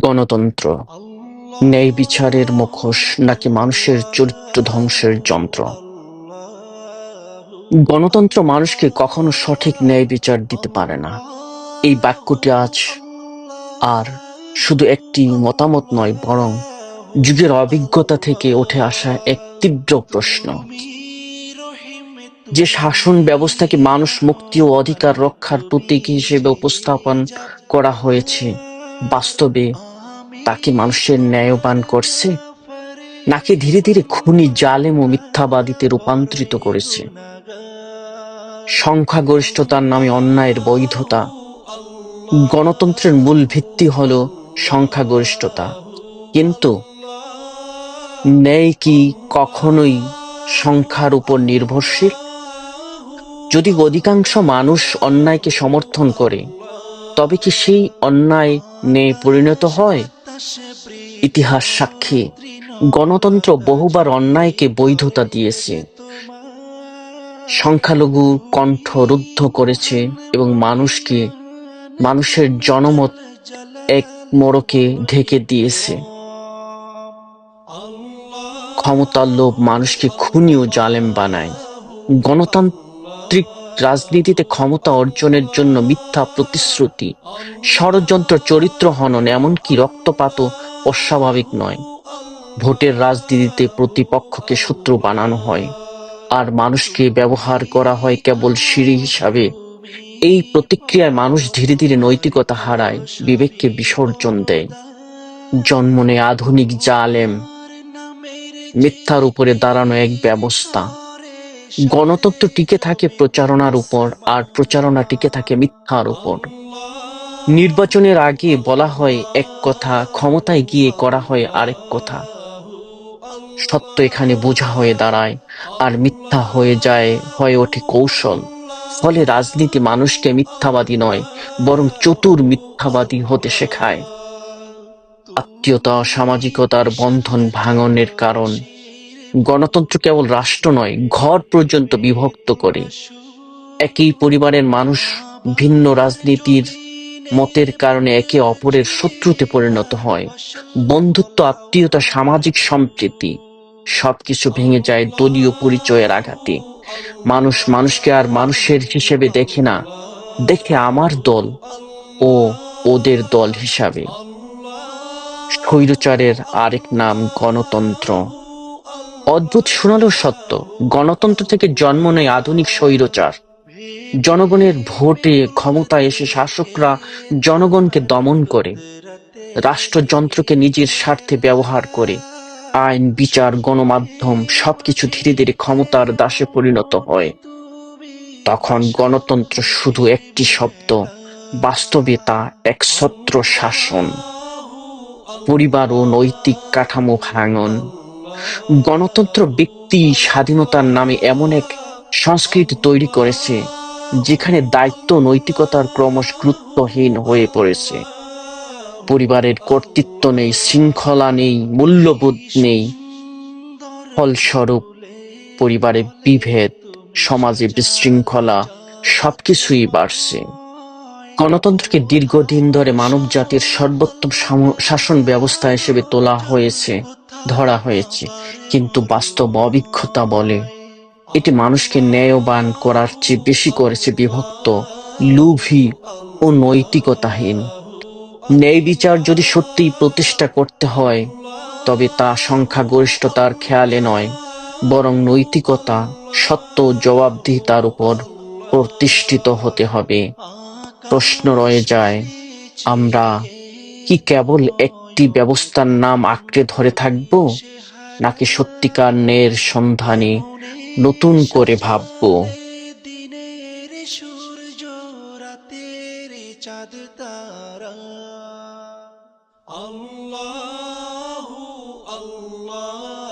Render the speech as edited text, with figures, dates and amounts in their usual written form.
গণতন্ত্র ন্যায় বিচারের মুখোশ নাকি মানুষের চরিত্র ধ্বংসের যন্ত্র? গণতন্ত্র মানুষকে কখনো সঠিক ন্যায় বিচার দিতে পারে না। এই বাক্যটি আজ আর শুধু একটি মতামত নয়, বরং যুগের অভিজ্ঞতা থেকে উঠে আসা এক তীব্র প্রশ্ন। যে শাসন ব্যবস্থাকে মানুষ মুক্তি ও অধিকার রক্ষার প্রতীক হিসেবে উপস্থাপন করা হয়েছে, বাস্তবে তাকে মানুষের ন্যায়বান করছে, নাকি ধীরে ধীরে খুনি, জালেম ও মিথ্যাবাদীতে রূপান্তরিত করেছে? সংখ্যাগরিষ্ঠতার নামে অন্যায়ের বৈধতা। গণতন্ত্রের মূল ভিত্তি হল সংখ্যাগরিষ্ঠতা, কিন্তু ন্যায় কি কখনোই সংখ্যার উপর নির্ভরশীল? যদি অধিকাংশ মানুষ অন্যায়কে সমর্থন করে, তবে কি সেই অন্যায় ন্যায়ে পরিণত হয়? ইতিহাস সাক্ষী, গণতন্ত্র বহুবার অন্যায়কে বৈধতা দিয়েছে, সংখ্যালঘু কণ্ঠ রুদ্ধ করেছে এবং মানুষের জনমত এক মোড়কে ঢেকে দিয়েছে। ক্ষমতার লোভ মানুষকে খুনি ও জালেম বানায়। গণতান্ত্রিক রাজনীতিতে ক্ষমতা অর্জনের জন্য মিথ্যা প্রতিশ্রুতি, ষড়যন্ত্র, চরিত্র হনন, এমনকি রক্তপাতও অস্বাভাবিক নয়। ভোটের রাজনীতিতে প্রতিপক্ষকে শত্রু বানানো হয়, আর মানুষকে ব্যবহার করা হয় কেবল সিঁড়ি হিসাবে। এই প্রতিক্রিয়ায় মানুষ ধীরে ধীরে নৈতিকতা হারায়, বিবেককে বিসর্জন দেয়। জন্ম নেয় আধুনিক জালেম, মিথ্যার উপরে দাঁড়ানো এক ব্যবস্থা। গণতন্ত্র টিকে থাকে প্রচারণার উপর, আর প্রচারণা টিকে থাকে মিথ্যার উপর। নির্বাচনের আগে বলা হয় এক কথা, ক্ষমতায় গিয়ে করা হয় আরেক কথা। সত্য এখানে বোঝা হয়ে দাঁড়ায়, আর মিথ্যা হয়ে ওঠে কৌশল। ফলে রাজনীতি মানুষকে মিথ্যাবাদী নয়, বরং চতুর মিথ্যাবাদী হতে শেখায়। আত্মীয়তা, সামাজিকতার বন্ধন ভাঙনের কারণ। গণতন্ত্র কেবল রাষ্ট্র নয়, ঘর পর্যন্ত বিভক্ত করে। একই পরিবারের মানুষ ভিন্ন রাজনীতির মতের কারণে একে অপরের শত্রুতে পরিণত হয়। বন্ধুত্ব, আত্মীয়তা, সামাজিক সম্প্রীতি সবকিছু ভেঙে যায় দলীয় পরিচয়ের আঘাতে। মানুষ মানুষকে আর মানুষের হিসেবে দেখে না, দেখে আমার দল ও ওদের দল হিসাবে। স্বৈরাচারের আরেক নাম গণতন্ত্র। অদ্ভুত শোনালেও সত্য, গণতন্ত্র থেকে জন্ম নেয় আধুনিক স্বৈরাচার। জনগণের ভোটে ক্ষমতায় এসে শাসকরা জনগণকে দমন করে, রাষ্ট্রযন্ত্রকে নিজের স্বার্থে ব্যবহার করে। আইন, বিচার, গণমাধ্যম সবকিছু ধীরে ধীরে ক্ষমতার দাসে পরিণত হয়। তখন গণতন্ত্র শুধু একটি শব্দ, বাস্তবে তা এক ছত্র শাসন, পরিবার ও নৈতিক কাঠামো ভাঙন। গণতন্ত্র ব্যক্তি স্বাধীনতার নামে এমন এক সংস্কৃতি তৈরি করেছে, যেখানে দায়িত্ব নৈতিকতার ক্রমশ গুরুত্বহীন হয়ে পড়েছে। পরিবারের কর্তৃত্ব নেই, শৃঙ্খলা নেই, মূল্যবোধ নেই। ফলস্বরূপ পরিবারে বিভেদ, সমাজে বিশৃঙ্খলা, সবকিছুই বাড়ছে। গণতন্ত্রকে দীর্ঘদিন ধরে মানবজাতির সর্বোত্তম শাসন ব্যবস্থা হিসেবে ধরা হয়েছে, কিন্তু বাস্তব অভিজ্ঞতা বলে এটি মানুষকে ন্যায়বান করার চেয়ে বেশি করেছে বিভক্ত, লোভী ও নৈতিকতাহীন। ন্যায় বিচার যদি সত্যিই প্রতিষ্ঠা করতে হয়, তবে তা সংখ্যাগরিষ্ঠতার খেয়ালে নয়, বরং নৈতিকতা, সত্য ও জবাবদিহিতার উপর প্রতিষ্ঠিত হতে হবে। প্রশ্ন রয়ে যায়, আমরা কি কেবল একটি ব্যবস্থার নাম আঁকড়ে ধরে থাকব, নাকি সত্যিকার ন্যায়ের সন্ধানে নতুন করে ভাবব? দিনের সূর্য রাতের চাঁদ তারা, আল্লাহু আল্লাহ।